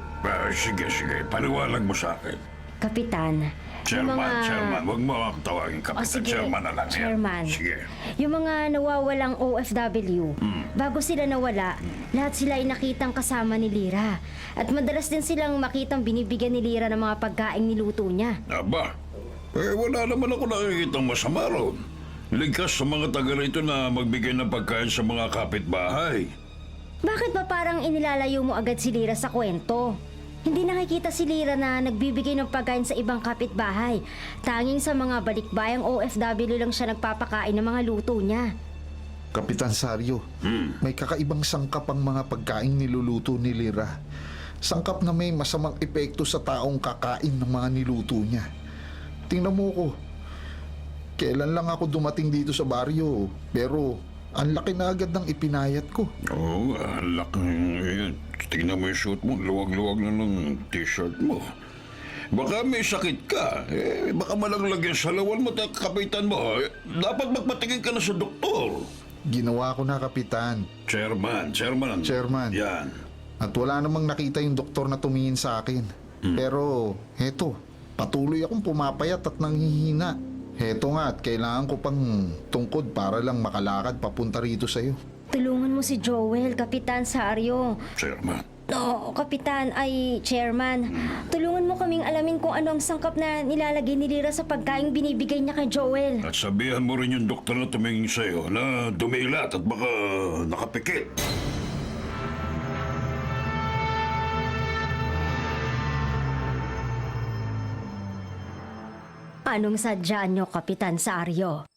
Speaker 2: Sige. Paliwanag mo sa akin.
Speaker 4: Kapitan, yung
Speaker 2: Chairman. Huwag mo akong tawagin Kapitan.
Speaker 4: sige,
Speaker 2: Chairman na lang. yan.
Speaker 4: Chairman.
Speaker 2: Sige.
Speaker 4: Yung mga nawawalang OFW, bago sila nawala, lahat sila ay nakitang kasama ni Lira. At madalas din silang makitang binibigyan ni Lira ng mga pagkaing niluto niya.
Speaker 2: Aba, wala naman ako nakikitang masama ron. Ligkas sa mga taga rito na magbigay ng pagkain sa mga kapitbahay.
Speaker 4: Bakit ba parang inilalayo mo agad si Lira sa kwento? Hindi nakikita si Lira na nagbibigay ng pagkain sa ibang kapitbahay. Tanging sa mga balikbayang OFW lang siya nagpapakain ng mga luto niya.
Speaker 1: Kapitan Saryo, may kakaibang sangkap ang mga pagkain niluluto ni Lira. Sangkap na may masamang epekto sa taong kakain ng mga niluto niya. Tingnan mo ko. Kailan lang ako dumating dito sa baryo, pero ang laki na agad ng ipinayat ko.
Speaker 2: Oo, laki. Tingnan mo yung suit mo, luwag-luwag na ng t-shirt mo. Baka may sakit ka. Baka malaglag yan sa lawan mo at kapitan mo. Dapat magpatingin ka na sa doktor.
Speaker 1: Ginawa ko na, Kapitan.
Speaker 2: Chairman. Yan.
Speaker 1: At wala namang nakita yung doktor na tumingin sa akin. Pero, eto, patuloy akong pumapayat at nanghihina. Heto nga at kailangan ko pang tungkod para lang makalakad papunta rito sa'yo.
Speaker 4: Tulungan mo si Joel, Kapitan Sario.
Speaker 2: Chairman.
Speaker 4: No, Kapitan, ay Chairman. Tulungan mo kaming alamin kung ano ang sangkap na nilalagay ni Lyra sa pagkaing binibigay niya kay Joel.
Speaker 2: At sabihan mo rin yung doktor na tumingin sa'yo na dumilat at baka nakapikit.
Speaker 4: Anong sadya niyo, Kapitan Sario?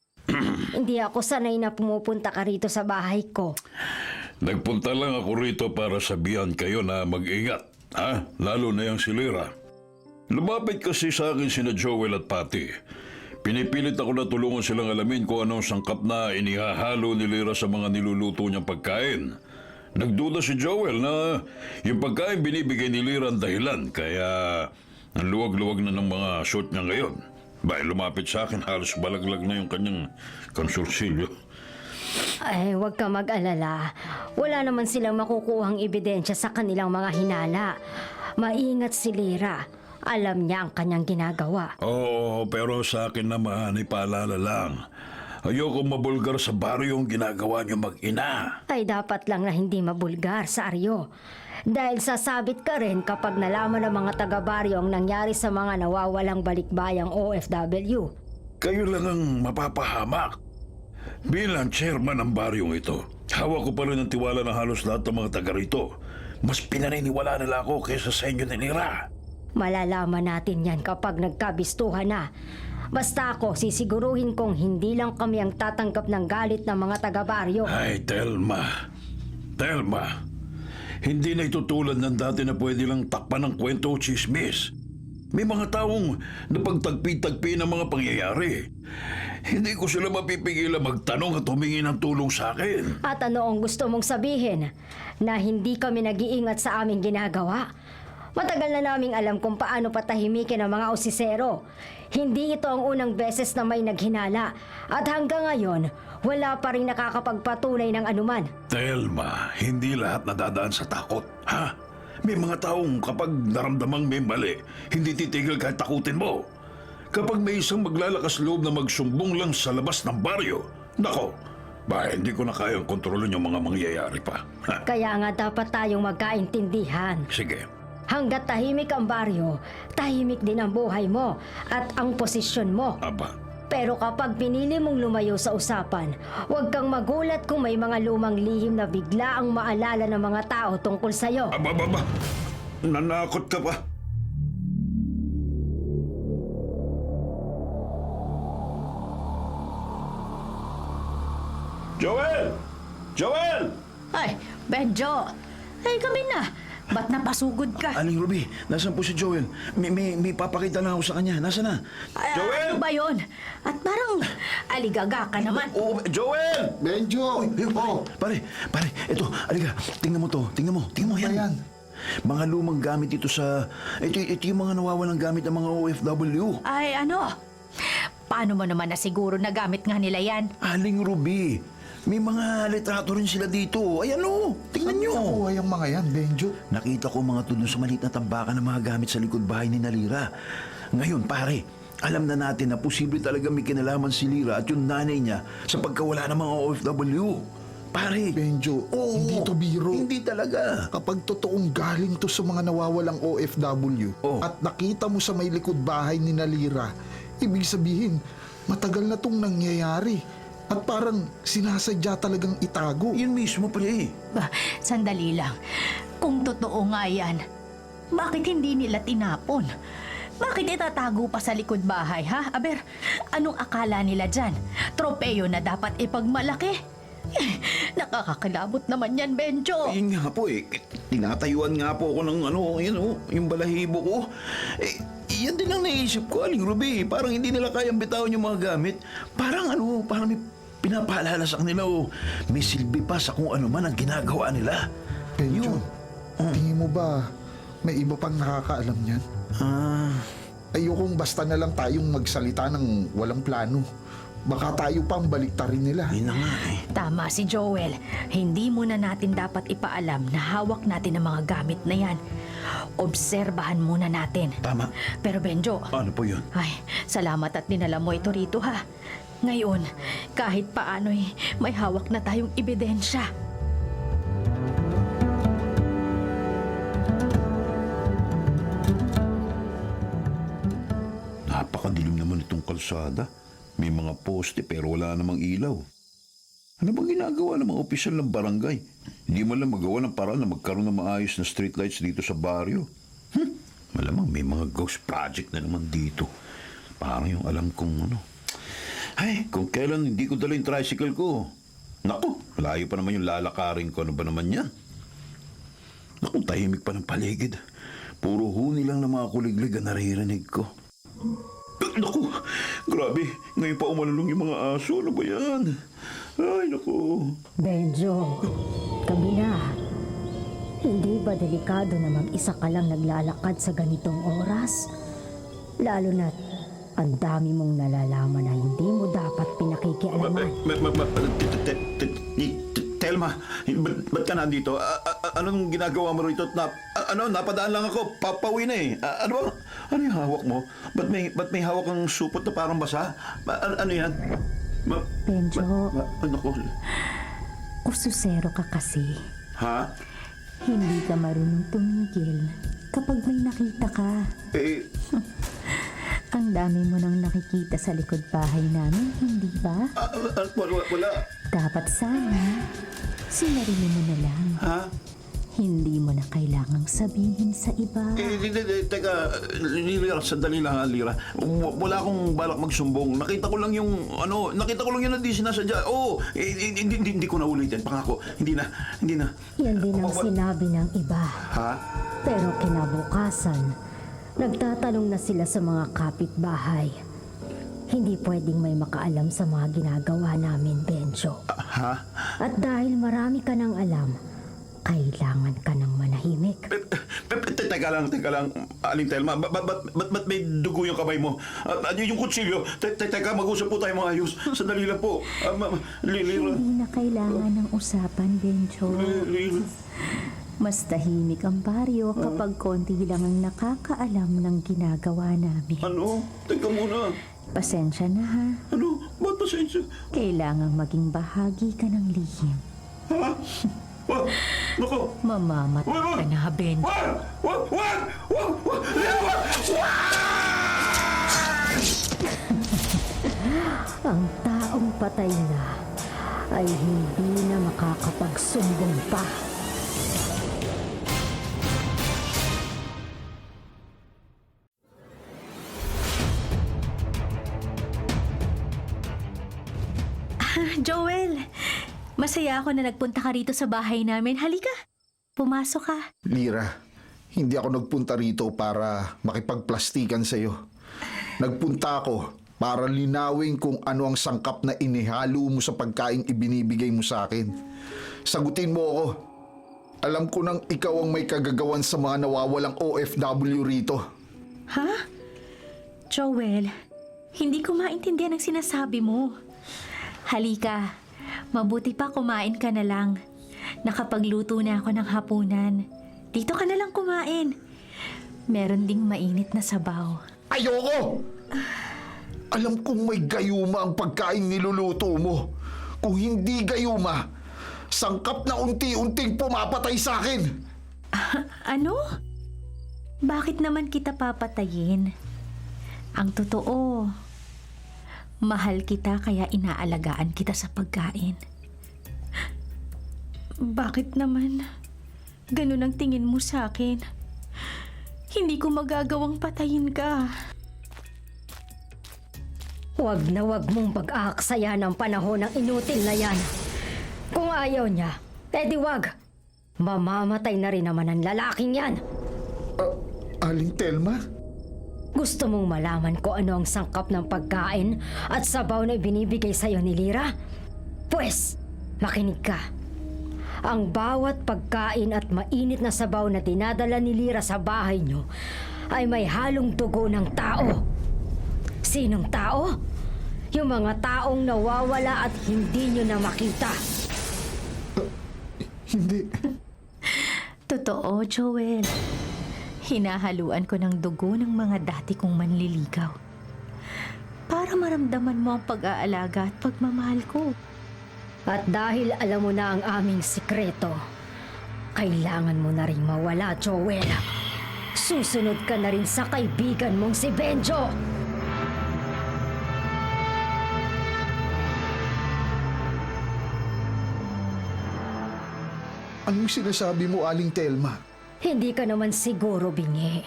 Speaker 4: Hindi ako sanay na pumupunta ka rito sa bahay ko.
Speaker 2: Nagpunta lang ako rito para sabihan kayo na mag-ingat, ha? Lalo na yung si Lyra. Lumapit kasi sa akin sina Joel at Patty. Pinipilit ako na tulungan silang alamin kung anong sangkap na inihahalo ni Lyra sa mga niluluto niyang pagkain. Nagduda si Joel na yung pagkain binibigay ni Lyra ang dahilan, kaya ang luwag-luwag na ng mga shoot niya ngayon. Bahil lumapit sa akin, halos balaglag na yung kanyang konsulsilyo.
Speaker 4: Ay, huwag ka mag-alala. Wala naman silang makukuhang ebidensya sa kanilang mga hinala. Maingat si Lyra. Alam niya ang kanyang ginagawa.
Speaker 2: Oo, pero sa akin naman, ipaalala lang. Ayoko mabulgar sa baryo yung ginagawa niyo mag-ina.
Speaker 4: Ay dapat lang na hindi mabulgar sa Aryo. Dahil sasabit ka rin kapag nalaman ng mga taga-baryo ang nangyari sa mga nawawalang balikbayang OFW.
Speaker 2: Kayo lang ang mapapahamak. Bilang chairman ng baryong ito, hawak ko pa rin ang tiwala ng halos lahat ng mga taga rito. Mas pinaniniwala nila ako kaysa sa inyo ni Lyra.
Speaker 4: Malalaman natin yan kapag nagkabistuhan na. Basta ako, sisiguruhin kong hindi lang kami ang tatanggap ng galit ng mga taga-baryo.
Speaker 2: Ay, Telma. Telma. Hindi na ito tulad ng dati na pwede lang takpan ng kwento o chismis. May mga taong napagtagpi-tagpi ng mga pangyayari. Hindi ko sila mapipigilan magtanong at humingi ng tulong sa akin.
Speaker 4: At ano ang gusto mong sabihin? Na hindi kami nag-iingat sa aming ginagawa? Matagal na naming alam kung paano patahimikin ang mga osisero. Hindi ito ang unang beses na may naghinala. At hanggang ngayon, wala pa rin nakakapagpatunay ng anuman.
Speaker 2: Telma, hindi lahat nadadaan sa takot, ha? May mga taong kapag naramdamang may mali, hindi titigil kahit takutin mo. Kapag may isang maglalakas loob na magsumbong lang sa labas ng baryo, nako, hindi ko na kayang kontrolin yung mga mangyayari pa. Ha?
Speaker 4: Kaya nga dapat tayong magkaintindihan.
Speaker 2: Sige.
Speaker 4: Hanggat tahimik ang baryo, tahimik din ang buhay mo at ang posisyon mo.
Speaker 2: Aba,
Speaker 4: Pero kapag pinili mong lumayo sa usapan, huwag kang magulat kung may mga lumang lihim na bigla ang maalala ng mga tao tungkol sa'yo.
Speaker 2: aba. Nanakot ka pa. Joel! Joel!
Speaker 3: Ay, Benjo! Ay, kami na! Ba't napasugod ka?
Speaker 5: Aling Ruby, nasan po si Joel? May papakita na ako sa kanya. Nasaan na?
Speaker 3: Ay,
Speaker 2: Joel!
Speaker 3: Ano ba yun? At parang aligaga ka naman.
Speaker 5: Oh, Joel!
Speaker 1: Benjo!
Speaker 5: Pare, eto, aliga. Tingnan mo to. Tingnan mo yan.
Speaker 1: Ayan.
Speaker 5: Mga lumang gamit ito sa... Ito yung mga nawawalang gamit ng mga OFW.
Speaker 3: Ay, ano? Paano mo naman nasiguro na gamit nga nila yan?
Speaker 5: Aling Ruby, may mga litrato rin sila dito. Ayan o, tingnan nyo.
Speaker 1: Nakuha yung mga yan, Benjo.
Speaker 5: Nakita ko mga tudon sa maliit na tambakan ng mga gamit sa likod bahay ni Lyra. Ngayon, pare, alam na natin na posible talaga may kinalaman si Lyra at yung nanay niya sa pagkawala ng mga OFW. Pare,
Speaker 1: Benjo,
Speaker 5: oo,
Speaker 1: hindi to biro.
Speaker 5: Hindi talaga.
Speaker 1: Kapag totoong galing to sa mga nawawalang OFW
Speaker 5: Oh.
Speaker 1: at nakita mo sa may likod bahay ni Lyra, ibig sabihin, matagal na tong nangyayari. At parang sinasadya talagang itago.
Speaker 5: Yun mismo, pre.
Speaker 3: Bah, sandali lang. Kung totoo nga yan, bakit hindi nila tinapon? Bakit itatago pa sa likod bahay, ha? Aber, anong akala nila dyan? Tropeyo na dapat ipagmalaki? Nakakakilabot naman yan, Benjo.
Speaker 5: Yun nga po eh. Tinatayuan nga po ako ng yung balahibo ko. Yan din ang naisip ko, Aling Ruby. Parang hindi nila kayang bitawan yung mga gamit. Parang may pinapaalala sa kanila o may silbi pa sa kung ano man ang ginagawa nila.
Speaker 1: Benjo, tingin mo ba may iba pang nakakaalam niyan? Ayokong basta na lang tayong magsalita ng walang plano. Baka tayo pang baliktarin nila.
Speaker 5: Yun na nga eh.
Speaker 3: Tama si Joel. Hindi muna natin dapat ipaalam na hawak natin ang mga gamit na yan. Obserbahan muna natin.
Speaker 5: Tama.
Speaker 3: Pero Benjo,
Speaker 5: Ano po yun?
Speaker 3: ay, salamat at dinala mo ito rito ha. Ngayon, kahit paano'y may hawak na tayong ebidensya.
Speaker 5: Napakadilim naman itong kalsada. May mga poste pero wala namang ilaw. Ano bang ginagawa ng mga opisyal ng barangay? Hindi man lang magawa ng paraan na magkaroon ng maayos na streetlights dito sa baryo. Malamang may mga ghost project na naman dito. Parang yung alam kong ano. Ay, kung kailan hindi ko dala yung tricycle ko. Naku, layo pa naman yung lalakarin ko. Ano ba naman yan? Naku, tahimik pa ng paligid. Puro huni lang ng mga kuliglig ang naririnig ko. Naku, grabe. Ngayon pa umalulong yung mga aso. Ano ba yan? Ay, naku.
Speaker 4: Benjo, kabila. Hindi ba delikado na mag-isa ka lang naglalakad sa ganitong oras? Lalo na't ang dami mong nalalaman na hindi mo dapat pinakikialaman.
Speaker 5: Telma, ba't ka nandito? Anong ginagawa mo rito? Napadaan lang ako. Papauwi na eh. Ano yung hawak mo? Ba't may hawak ang supot na parang basa? Ano yan?
Speaker 4: Benjo,
Speaker 5: Naku.
Speaker 6: Ususero ka kasi.
Speaker 5: Ha?
Speaker 6: Hindi ka marunong tumigil kapag may nakita ka.
Speaker 5: Eh,
Speaker 6: Ang dami mo nang nakikita sa likod bahay namin, hindi ba?
Speaker 5: wala.
Speaker 6: Dapat sana, sinarili mo na lang.
Speaker 5: Ha?
Speaker 6: Hindi mo na kailangang sabihin sa iba.
Speaker 5: Teka, Lira, sandali lang ha, Lira. Wala akong balak magsumbong. Nakita ko lang yung na di sinasadya. Oo, hindi ko na ulitin. Pangako, hindi na.
Speaker 4: Yan din ang sinabi ng iba.
Speaker 5: Ha?
Speaker 4: Pero kinabukasan, nagtatanong na sila sa mga kapitbahay. Hindi pwedeng may makaalam sa mga ginagawa namin, Benjo.
Speaker 5: Ha?
Speaker 4: At dahil marami ka nang alam, kailangan ka ng manahimik.
Speaker 5: Teka lang, Aling Telma. Ba't may dugo yung kamay mo? Yung kutsilyo. Teka, mag-usap po tayo mga ayos. Sandali lang po. Lira.
Speaker 6: Hindi na kailangan ng usapan, Benjo.
Speaker 5: Lira.
Speaker 6: Mas tahimik ang baryo kapag konti lang ang nakakaalam ng ginagawa namin.
Speaker 5: Ano? Teka muna.
Speaker 6: Pasensya na ha.
Speaker 5: Ano? Ba't pasensya?
Speaker 6: Kailangang maging bahagi ka ng lihim.
Speaker 5: Ha? Naku!
Speaker 6: Mamamatay ka na, Benjo.
Speaker 5: Wag!
Speaker 4: Ang taong patay na ay hindi na makakapagsumbong pa.
Speaker 3: Joel, masaya ako na nagpunta ka rito sa bahay namin. Halika, pumasok ka.
Speaker 1: Lira, hindi ako nagpunta rito para makipagplastikan sa'yo. Nagpunta ako para linawin kung ano ang sangkap na inihalo mo sa pagkain ibinibigay mo sa akin. Sagutin mo ako. Alam ko nang ikaw ang may kagagawan sa mga nawawalang OFW rito.
Speaker 3: Ha? Joel, hindi ko maintindihan ang sinasabi mo. Halika, mabuti pa kumain ka na lang. Nakapagluto na ako ng hapunan. Dito ka na lang kumain. Meron ding mainit na sabaw.
Speaker 1: Ayoko! Alam kong may gayuma ang pagkain niluluto mo. Kung hindi gayuma, sangkap na unti-unting pumapatay sa akin.
Speaker 3: Ano? Bakit naman kita papatayin? Ang totoo, mahal kita kaya inaalagaan kita sa pagkain. Bakit naman ganun ang tingin mo sa akin? Hindi ko magagawang patayin ka.
Speaker 4: Huwag na huwag mong pag-aaksaya ng panahon ng inutil na yan. Kung ayaw niya, edi wag. Mamamatay na rin naman ang lalaking yan.
Speaker 1: Aling Telma?
Speaker 4: Gusto mong malaman ko ano ang sangkap ng pagkain at sabaw na ibinibigay sa'yo ni Lira? Pwes, makinig ka. Ang bawat pagkain at mainit na sabaw na dinadala ni Lira sa bahay niyo ay may halong dugo ng tao. Sinong tao? Yung mga taong nawawala at hindi nyo na makita.
Speaker 1: Hindi.
Speaker 3: Totoo, Joel. Hinahaluan ko ng dugo ng mga dati kong manliligaw. Para maramdaman mo ang pag-aalaga at pagmamahal ko.
Speaker 4: At dahil alam mo na ang aming sikreto, kailangan mo na rin mawala, Joel. Susunod ka na rin sa kaibigan mong si Benjo.
Speaker 1: Anong sinasabi mo, Aling Telma?
Speaker 4: Hindi ka naman siguro bingi.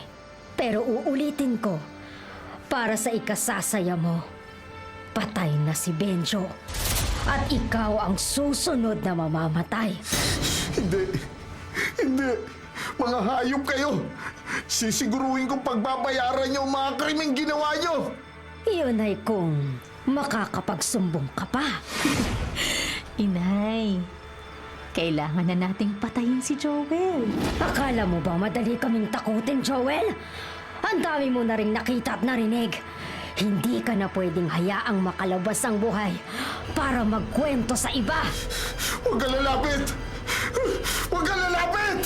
Speaker 4: Pero uulitin ko, para sa ikasasaya mo, patay na si Benjo. At ikaw ang susunod na mamamatay.
Speaker 1: Hindi. Hindi. Mga hayop kayo. Sisiguruhin kong pagbabayaran niyo ang mga krimeng ginawa niyo.
Speaker 4: Iyon ay kung makakapagsumbong ka pa.
Speaker 3: Inay, kailangan na nating patayin si Joel.
Speaker 4: Akala mo ba madali kaming takutin, Joel? Ang dami mo na rin nakita at narinig. Hindi ka na pwedeng hayaang makalabas ang buhay para magkwento sa iba.
Speaker 1: Huwag ka lalapit! Huwag ka lalapit!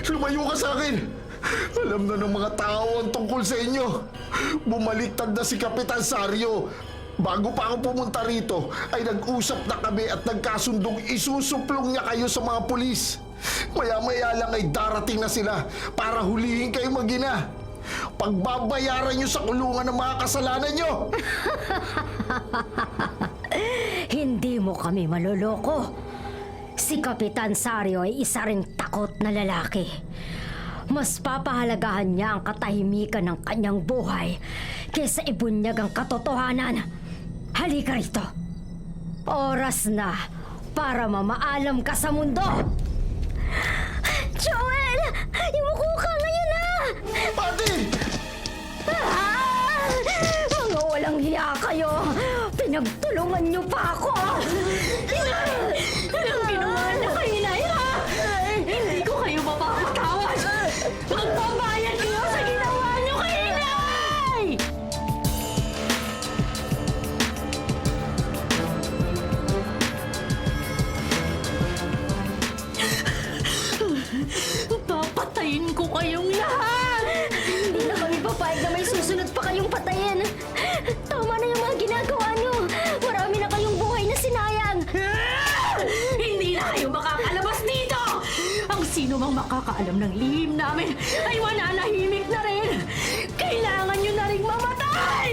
Speaker 1: Lumayo ka sa akin! Alam na ng mga tao ang tungkol sa inyo. Bumaliktad na si Kapitan Sario. Bago pa ako pumunta rito, ay nag-usap na kami at nagkasundong isusuplong niya kayo sa mga pulis. Maya-maya lang ay darating na sila para hulihin kayo mag-ina. Pagbabayaran niyo sa kulungan ng mga kasalanan niyo.
Speaker 4: Hindi mo kami maloloko. Si Kapitan Sario ay isa ring takot na lalaki. Mas papahalagahan niya ang katahimikan ng kanyang buhay kaysa ibunyag ang katotohanan. Halika rito. Oras na para mamaalam ka sa mundo. Joel! Imuko ka ngayon na!
Speaker 1: Pati!
Speaker 4: Mga walang hiya kayo! Pinagtulungan niyo pa ako!
Speaker 3: Anong ginawa na kayo, Inay, ha? Hindi ko kayo mapapatawad! Magbabayad kayo sa ginawa niyo kay Inay! Papatayin ko kayong lahat!
Speaker 4: Hindi na kami papayag na may susunod pa kayong patayin. Tama na yung mga ginagawa niyo. Marami na kayong buhay na sinayang.
Speaker 3: Hindi na kayo makakalabas dito! Ang sino mang makakaalam ng lihim namin ay mananahimik na rin! Kailangan nyo na rin mamatay!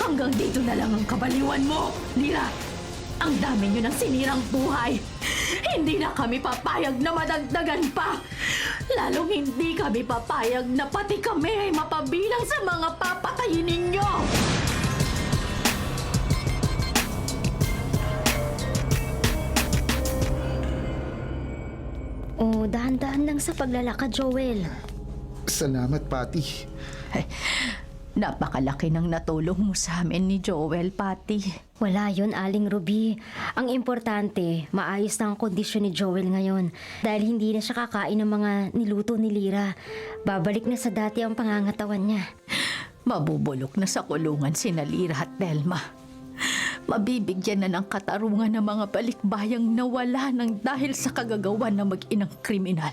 Speaker 3: Hanggang dito na lang ang kabaliwan mo, Lira! Ang dami nyo ng sinirang buhay! Hindi na kami papayag na madagdagan pa! Lalong hindi kami papayag na pati kami ay mapabilang sa mga papatayin ninyo!
Speaker 4: Oh, dahan-dahan lang sa paglalakad, Joel.
Speaker 1: Salamat, Pati.
Speaker 3: Napakalaki ng natulong mo sa amin ni Joel, Pati.
Speaker 4: Wala yun, Aling Ruby. Ang importante, maayos na ang kondisyon ni Joel ngayon. Dahil hindi na siya kakain ng mga niluto ni Lira. Babalik na sa dati ang pangangatawan niya.
Speaker 3: Mabubulok na sa kulungan sina Lira at Telma. Mabibigyan na ng katarungan ng mga balikbayang nawala ng dahil sa kagagawan ng mag-inang kriminal.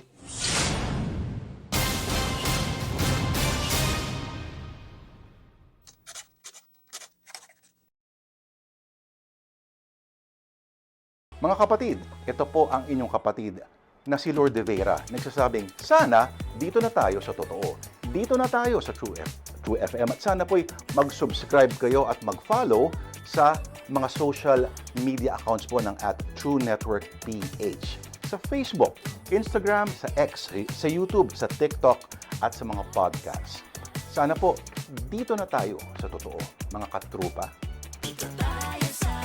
Speaker 7: Mga kapatid, ito po ang inyong kapatid na si Lord De Vera. Nagsasabing, sana dito na tayo sa totoo. Dito na tayo sa True FM. At sana po'y mag-subscribe kayo at mag-follow sa mga social media accounts po ng @TrueNetworkPH. Sa Facebook, Instagram, sa X, sa YouTube, sa TikTok, at sa mga podcasts. Sana po, dito na tayo sa totoo, mga katrupa.
Speaker 8: Dito tayo sa